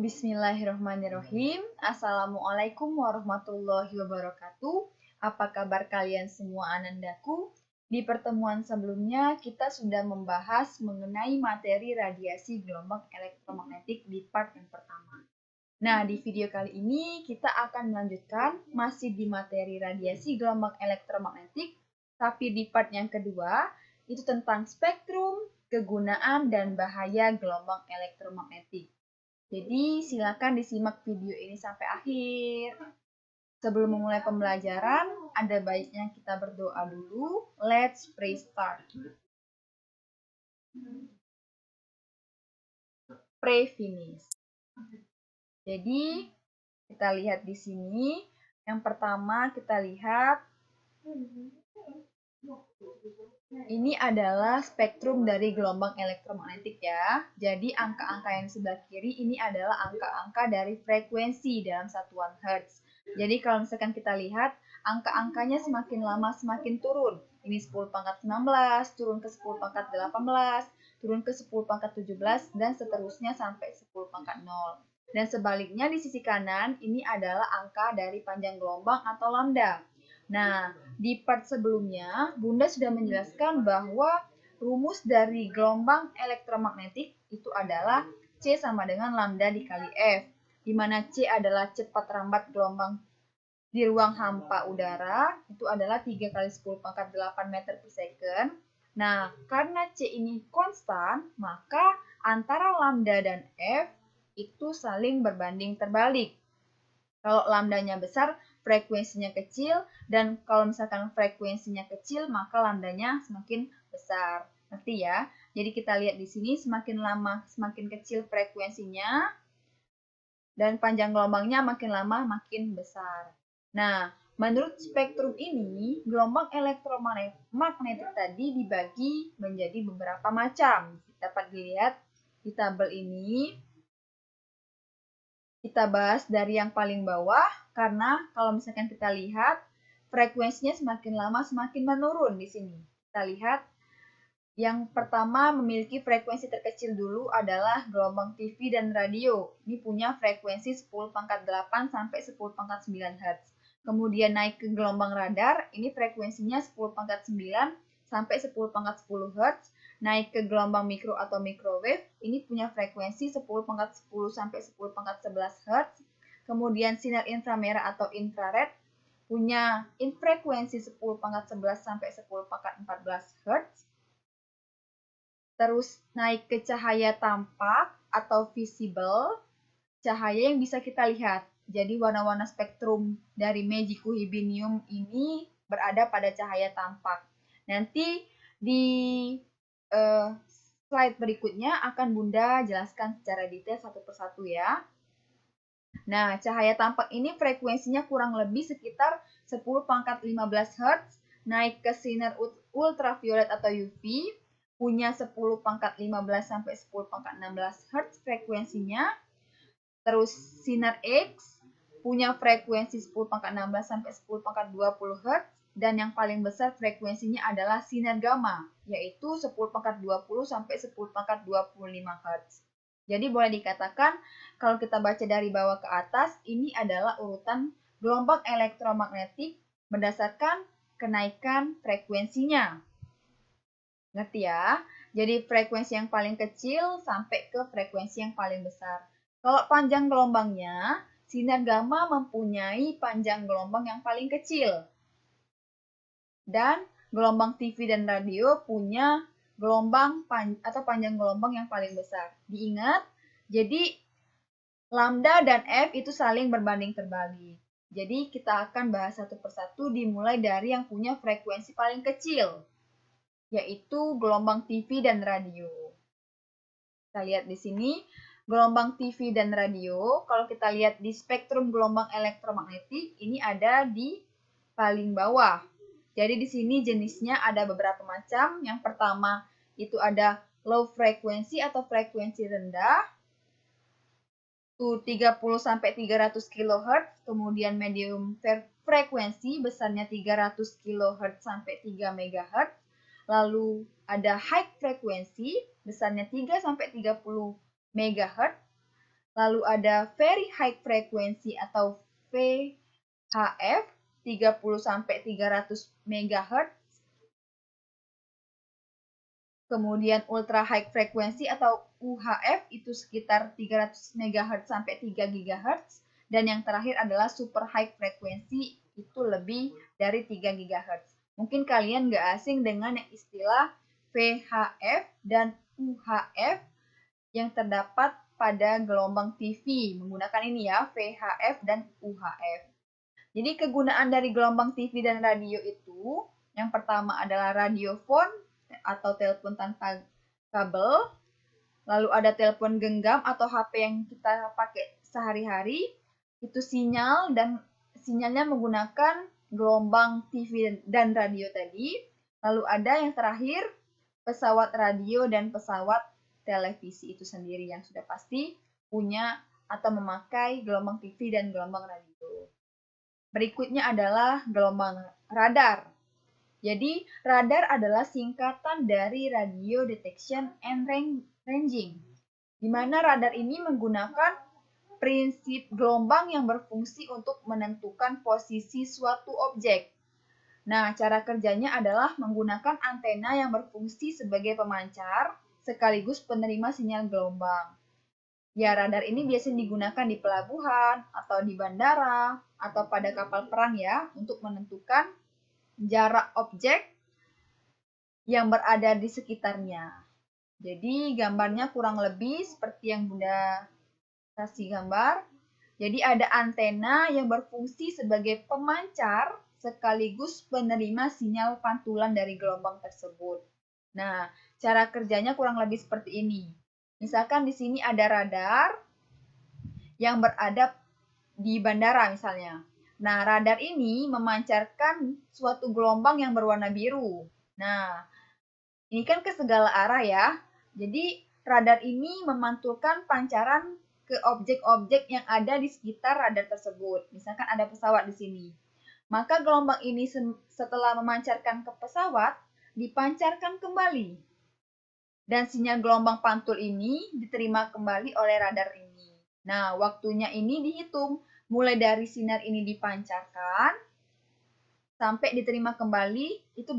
Bismillahirrahmanirrahim. Assalamualaikum warahmatullahi wabarakatuh. Apa kabar kalian semua anandaku? Di pertemuan sebelumnya kita sudah membahas mengenai materi radiasi gelombang elektromagnetik di part yang pertama. Nah, di video kali ini kita akan melanjutkan masih di materi radiasi gelombang elektromagnetik, tapi di part yang kedua itu tentang spektrum, kegunaan, dan bahaya gelombang elektromagnetik. Jadi silakan disimak video ini sampai akhir. Sebelum memulai pembelajaran, ada baiknya kita berdoa dulu. Let's pray start. Pray finish. Jadi kita lihat di sini. Yang pertama kita lihat ini adalah spektrum dari gelombang elektromagnetik ya. Jadi angka-angka yang di sebelah kiri ini adalah angka-angka dari frekuensi dalam satuan Hertz. Jadi kalau misalkan kita lihat, angka-angkanya semakin lama semakin turun. Ini 10 pangkat 19, turun ke 10 pangkat 18, turun ke 10 pangkat 17, dan seterusnya sampai 10 pangkat 0. Dan sebaliknya di sisi kanan, ini adalah angka dari panjang gelombang atau lambda. Nah, di part sebelumnya, Bunda sudah menjelaskan bahwa rumus dari gelombang elektromagnetik itu adalah C sama dengan lambda dikali F, di mana C adalah cepat rambat gelombang di ruang hampa udara, itu adalah 3 kali 10 pangkat 8 meter per second. Nah, karena C ini konstan, maka antara lambda dan F itu saling berbanding terbalik. Kalau lambdanya besar, frekuensinya kecil, dan kalau misalkan frekuensinya kecil, maka lambdanya semakin besar. Ngerti ya? Jadi kita lihat di sini semakin lama semakin kecil frekuensinya, dan panjang gelombangnya makin lama makin besar. Nah, menurut spektrum ini, gelombang elektromagnetik tadi dibagi menjadi beberapa macam. Dapat dilihat di tabel ini. Kita bahas dari yang paling bawah, karena kalau misalkan kita lihat, frekuensinya semakin lama semakin menurun di sini. Kita lihat, yang pertama memiliki frekuensi terkecil dulu adalah gelombang TV dan radio. Ini punya frekuensi 10 pangkat 8 sampai 10 pangkat 9 Hz. Kemudian naik ke gelombang radar, ini frekuensinya 10 pangkat 9 sampai 10 pangkat 10 Hz. Naik ke gelombang mikro atau microwave, ini punya frekuensi 10 pangkat 10 sampai 10 pangkat 11 Hz. Kemudian sinar inframerah atau infrared punya frekuensi 10 pangkat 11 sampai 10 pangkat 14 Hz. Terus naik ke cahaya tampak atau visible, cahaya yang bisa kita lihat. Jadi warna-warna spektrum dari magickuhibinium ini berada pada cahaya tampak. Nanti di slide berikutnya akan Bunda jelaskan secara detail satu persatu ya. Nah, cahaya tampak ini frekuensinya kurang lebih sekitar 10 pangkat 15 Hz, naik ke sinar ultraviolet atau UV, punya 10 pangkat 15 sampai 10 pangkat 16 Hz frekuensinya. Terus sinar X punya frekuensi 10 pangkat 16 sampai 10 pangkat 20 Hz. Dan yang paling besar frekuensinya adalah sinar gamma, yaitu 10 pangkat 20 sampai 10 pangkat 25 Hz. Jadi boleh dikatakan kalau kita baca dari bawah ke atas, ini adalah urutan gelombang elektromagnetik berdasarkan kenaikan frekuensinya. Ngerti ya? Jadi frekuensi yang paling kecil sampai ke frekuensi yang paling besar. Kalau panjang gelombangnya, sinar gamma mempunyai panjang gelombang yang paling kecil. Dan gelombang TV dan radio punya gelombang atau panjang gelombang yang paling besar. Diingat, jadi lambda dan F itu saling berbanding terbalik. Jadi kita akan bahas satu persatu dimulai dari yang punya frekuensi paling kecil, yaitu gelombang TV dan radio. Kita lihat di sini, gelombang TV dan radio, kalau kita lihat di spektrum gelombang elektromagnetik, ini ada di paling bawah. Jadi di sini jenisnya ada beberapa macam. Yang pertama itu ada low frekuensi atau frekuensi rendah, itu 30 sampai 300 kHz, kemudian medium frekuensi besarnya 300 kHz sampai 3 MHz. Lalu ada high frekuensi besarnya 3 sampai 30 MHz Lalu ada very high frequency atau VHF 30 sampai 300 MHz. Kemudian ultra high frequency atau UHF itu sekitar 300 MHz sampai 3 GHz. Dan yang terakhir adalah super high frequency, itu lebih dari 3 GHz. Mungkin kalian nggak asing dengan istilah VHF dan UHF yang terdapat pada gelombang TV. Menggunakan ini ya, VHF dan UHF. Jadi kegunaan dari gelombang TV dan radio itu, yang pertama adalah radiofon atau telepon tanpa kabel, lalu ada telepon genggam atau HP yang kita pakai sehari-hari, itu sinyal dan sinyalnya menggunakan gelombang TV dan radio tadi. Lalu ada yang terakhir, pesawat radio dan pesawat televisi itu sendiri yang sudah pasti punya atau memakai gelombang TV dan gelombang radio. Berikutnya adalah gelombang radar. Jadi, radar adalah singkatan dari Radio Detection and Ranging, di mana radar ini menggunakan prinsip gelombang yang berfungsi untuk menentukan posisi suatu objek. Nah, cara kerjanya adalah menggunakan antena yang berfungsi sebagai pemancar sekaligus penerima sinyal gelombang. Ya, radar ini biasanya digunakan di pelabuhan atau di bandara atau pada kapal perang ya, untuk menentukan jarak objek yang berada di sekitarnya. Jadi gambarnya kurang lebih seperti yang Bunda kasih gambar. Jadi ada antena yang berfungsi sebagai pemancar sekaligus penerima sinyal pantulan dari gelombang tersebut. Nah, cara kerjanya kurang lebih seperti ini. Misalkan di sini ada radar yang berada di bandara misalnya. Nah, radar ini memancarkan suatu gelombang yang berwarna biru. Nah, ini kan ke segala arah ya. Jadi, radar ini memantulkan pancaran ke objek-objek yang ada di sekitar radar tersebut. Misalkan ada pesawat di sini. Maka gelombang ini setelah memancarkan ke pesawat, dipancarkan kembali. Dan sinyal gelombang pantul ini diterima kembali oleh radar ini. Nah, waktunya ini dihitung. Mulai dari sinar ini dipancarkan, sampai diterima kembali, itu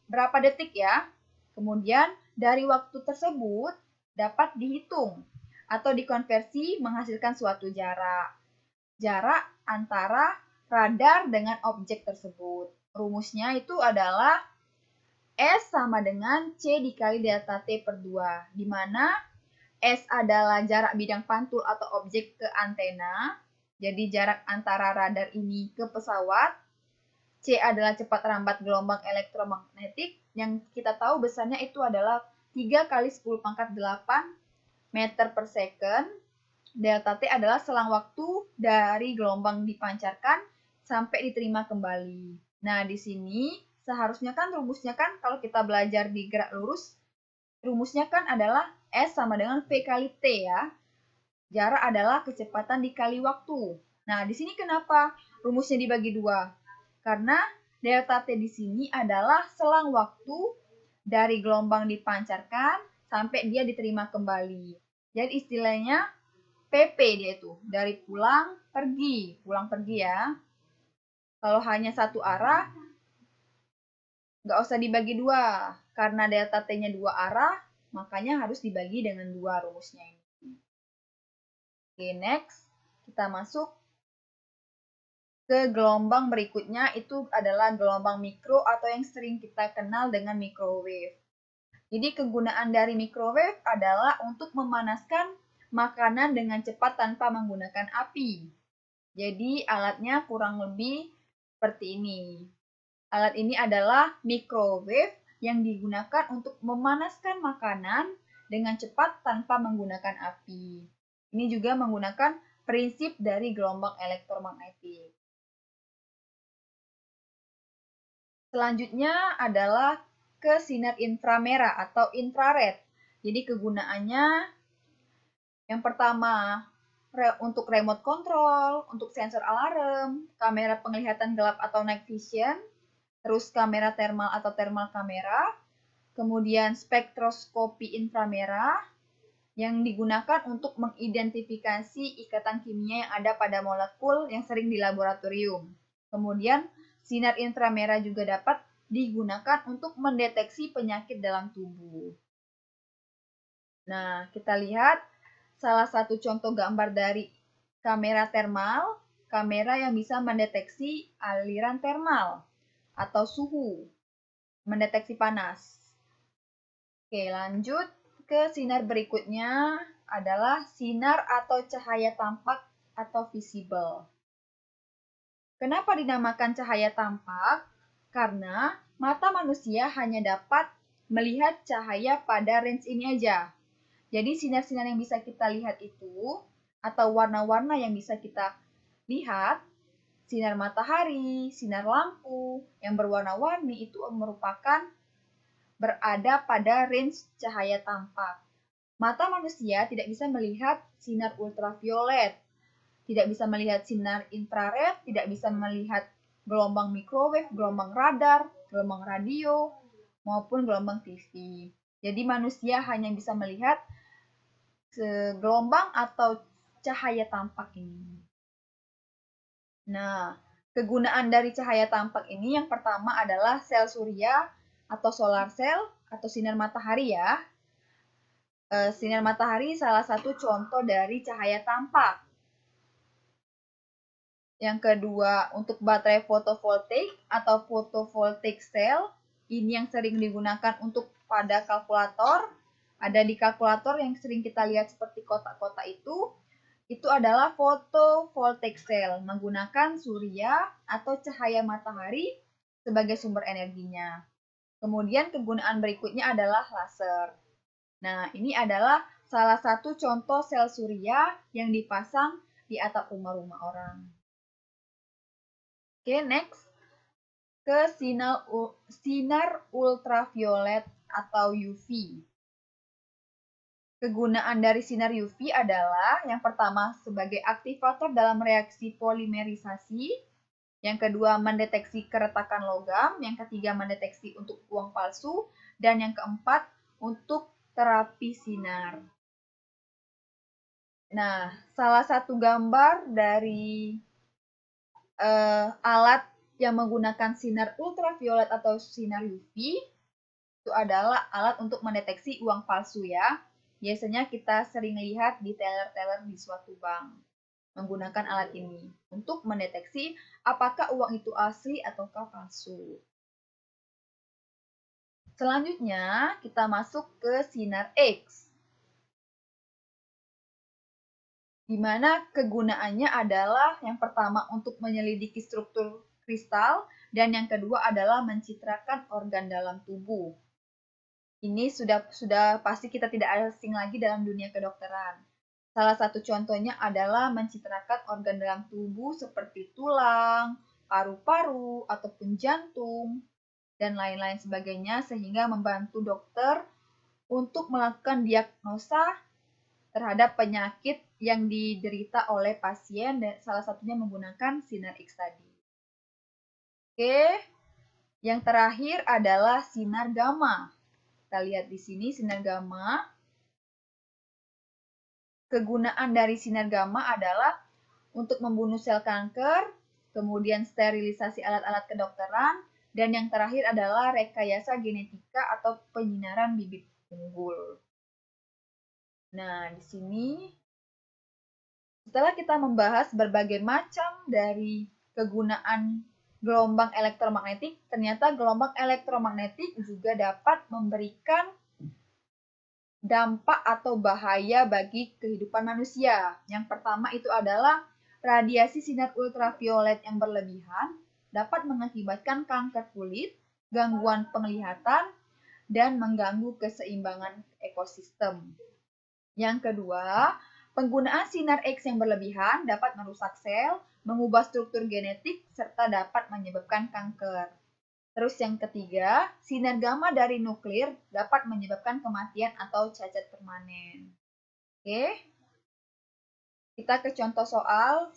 berapa detik ya. Kemudian, dari waktu tersebut dapat dihitung atau dikonversi menghasilkan suatu jarak. Jarak antara radar dengan objek tersebut. Rumusnya itu adalah S sama dengan C dikali delta T per 2, di mana S adalah jarak bidang pantul atau objek ke antena, jadi jarak antara radar ini ke pesawat. C adalah cepat rambat gelombang elektromagnetik, yang kita tahu besarnya itu adalah 3 kali 10 pangkat 8 meter per second. Delta T adalah selang waktu dari gelombang dipancarkan sampai diterima kembali. Nah, di sini seharusnya kan rumusnya kan kalau kita belajar di gerak lurus, rumusnya kan adalah S sama dengan V kali T ya. Jarak adalah kecepatan dikali waktu. Nah, di sini kenapa rumusnya dibagi dua? Karena delta T di sini adalah selang waktu dari gelombang dipancarkan sampai dia diterima kembali. Jadi istilahnya PP dia itu, dari pulang pergi ya. Kalau hanya satu arah, nggak usah dibagi dua. Karena delta T-nya dua arah, makanya harus dibagi dengan dua rumusnya ini. Oke, next. Kita masuk ke gelombang berikutnya, itu adalah gelombang mikro atau yang sering kita kenal dengan microwave. Jadi kegunaan dari microwave adalah untuk memanaskan makanan dengan cepat tanpa menggunakan api. Jadi alatnya kurang lebih seperti ini. Alat ini adalah microwave yang digunakan untuk memanaskan makanan dengan cepat tanpa menggunakan api. Ini juga menggunakan prinsip dari gelombang elektromagnetik. Selanjutnya adalah ke sinar inframerah atau infrared. Jadi kegunaannya yang pertama untuk remote control, untuk sensor alarm, kamera penglihatan gelap atau night vision, terus kamera thermal atau thermal kamera, kemudian spektroskopi inframerah, yang digunakan untuk mengidentifikasi ikatan kimia yang ada pada molekul yang sering di laboratorium. Kemudian, sinar inframerah juga dapat digunakan untuk mendeteksi penyakit dalam tubuh. Nah, kita lihat salah satu contoh gambar dari kamera termal, kamera yang bisa mendeteksi aliran termal atau suhu, mendeteksi panas. Oke, lanjut ke sinar berikutnya adalah sinar atau cahaya tampak atau visible. Kenapa dinamakan cahaya tampak? Karena mata manusia hanya dapat melihat cahaya pada range ini aja. Jadi sinar-sinar yang bisa kita lihat itu, atau warna-warna yang bisa kita lihat, sinar matahari, sinar lampu, yang berwarna-warni itu merupakan berada pada range cahaya tampak. Mata manusia tidak bisa melihat sinar ultraviolet, tidak bisa melihat sinar infrared, tidak bisa melihat gelombang microwave, gelombang radar, gelombang radio, maupun gelombang TV. Jadi manusia hanya bisa melihat gelombang atau cahaya tampak ini. Nah, kegunaan dari cahaya tampak ini yang pertama adalah sel surya atau solar cell atau sinar matahari ya. Sinar matahari salah satu contoh dari cahaya tampak. Yang kedua, untuk baterai fotovoltaik atau photovoltaic cell, ini yang sering digunakan untuk pada kalkulator. Ada di kalkulator yang sering kita lihat seperti kotak-kotak itu adalah photovoltaic cell, menggunakan surya atau cahaya matahari sebagai sumber energinya. Kemudian kegunaan berikutnya adalah laser. Nah, ini adalah salah satu contoh sel surya yang dipasang di atap rumah-rumah orang. Oke, next. Ke sinar ultraviolet atau UV. Kegunaan dari sinar UV adalah yang pertama sebagai aktivator dalam reaksi polimerisasi, yang kedua mendeteksi keretakan logam, yang ketiga mendeteksi untuk uang palsu, dan yang keempat untuk terapi sinar. Nah, salah satu gambar dari alat yang menggunakan sinar ultraviolet atau sinar UV itu adalah alat untuk mendeteksi uang palsu ya. Biasanya kita sering lihat di teller-teller di suatu bank menggunakan alat ini untuk mendeteksi apakah uang itu asli ataukah palsu. Selanjutnya, kita masuk ke sinar X, di mana kegunaannya adalah yang pertama untuk menyelidiki struktur kristal, dan yang kedua adalah mencitrakan organ dalam tubuh. Ini sudah pasti kita tidak asing lagi dalam dunia kedokteran. Salah satu contohnya adalah mencitrakan organ dalam tubuh seperti tulang, paru-paru, ataupun jantung, dan lain-lain sebagainya sehingga membantu dokter untuk melakukan diagnosa terhadap penyakit yang diderita oleh pasien dan salah satunya menggunakan sinar X tadi. Oke, yang terakhir adalah sinar gamma. Kita lihat di sini sinar gamma. Kegunaan dari sinar gamma adalah untuk membunuh sel kanker, kemudian sterilisasi alat-alat kedokteran, dan yang terakhir adalah rekayasa genetika atau penyinaran bibit unggul. Nah, di sini setelah kita membahas berbagai macam dari kegunaan gelombang elektromagnetik, ternyata gelombang elektromagnetik juga dapat memberikan dampak atau bahaya bagi kehidupan manusia. Yang pertama itu adalah radiasi sinar ultraviolet yang berlebihan dapat mengakibatkan kanker kulit, gangguan penglihatan, dan mengganggu keseimbangan ekosistem. Yang kedua, penggunaan sinar X yang berlebihan dapat merusak sel, mengubah struktur genetik, serta dapat menyebabkan kanker. Terus yang ketiga, sinar gamma dari nuklir dapat menyebabkan kematian atau cacat permanen. Oke, kita ke contoh soal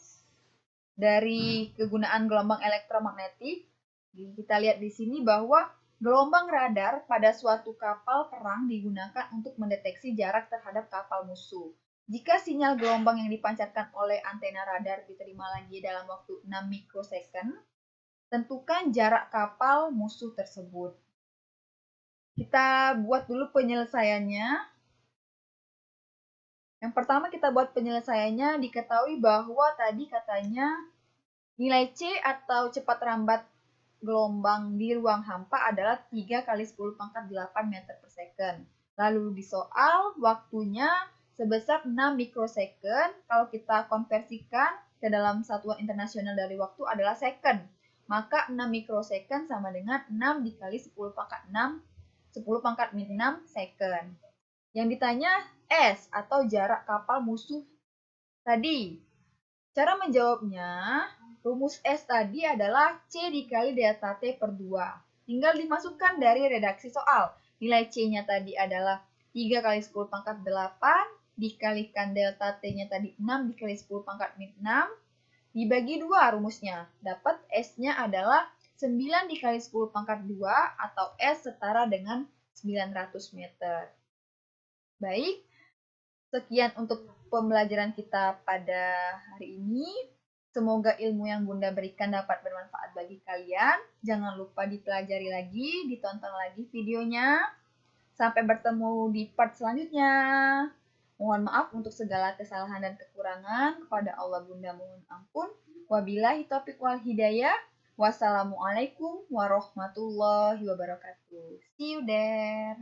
dari kegunaan gelombang elektromagnetik. Kita lihat di sini bahwa Gelombang radar pada suatu kapal perang digunakan untuk mendeteksi jarak terhadap kapal musuh. Jika sinyal gelombang yang dipancarkan oleh antena radar diterima lagi dalam waktu 6 mikrosecond, tentukan jarak kapal musuh tersebut. Kita buat dulu penyelesaiannya. Yang pertama kita buat penyelesaiannya, diketahui bahwa tadi katanya nilai C atau cepat rambat gelombang di ruang hampa adalah 3 kali 10 pangkat 8 meter per second. Lalu di soal waktunya sebesar 6 mikrosecond. Kalau kita konversikan ke dalam satuan internasional dari waktu adalah second. Maka 6 mikrosecond sama dengan 6 dikali 10 pangkat 6, 10 pangkat min 6 second. Yang ditanya S atau jarak kapal musuh tadi. Cara menjawabnya, rumus S tadi adalah C dikali delta T per 2. Tinggal dimasukkan dari redaksi soal. Nilai C-nya tadi adalah 3 kali 10 pangkat 8, dikalikan delta T-nya tadi 6 dikali 10 pangkat min 6, dibagi 2 rumusnya. Dapat S-nya adalah 9 dikali 10 pangkat 2 atau S setara dengan 900 meter. Baik, sekian untuk pembelajaran kita pada hari ini. Semoga ilmu yang Bunda berikan dapat bermanfaat bagi kalian. Jangan lupa dipelajari lagi, ditonton lagi videonya. Sampai bertemu di part selanjutnya. Mohon maaf untuk segala kesalahan dan kekurangan. Kepada Allah Bunda mohon ampun. Wabillahi taufiq wal hidayah. Wassalamualaikum warahmatullahi wabarakatuh. See you there.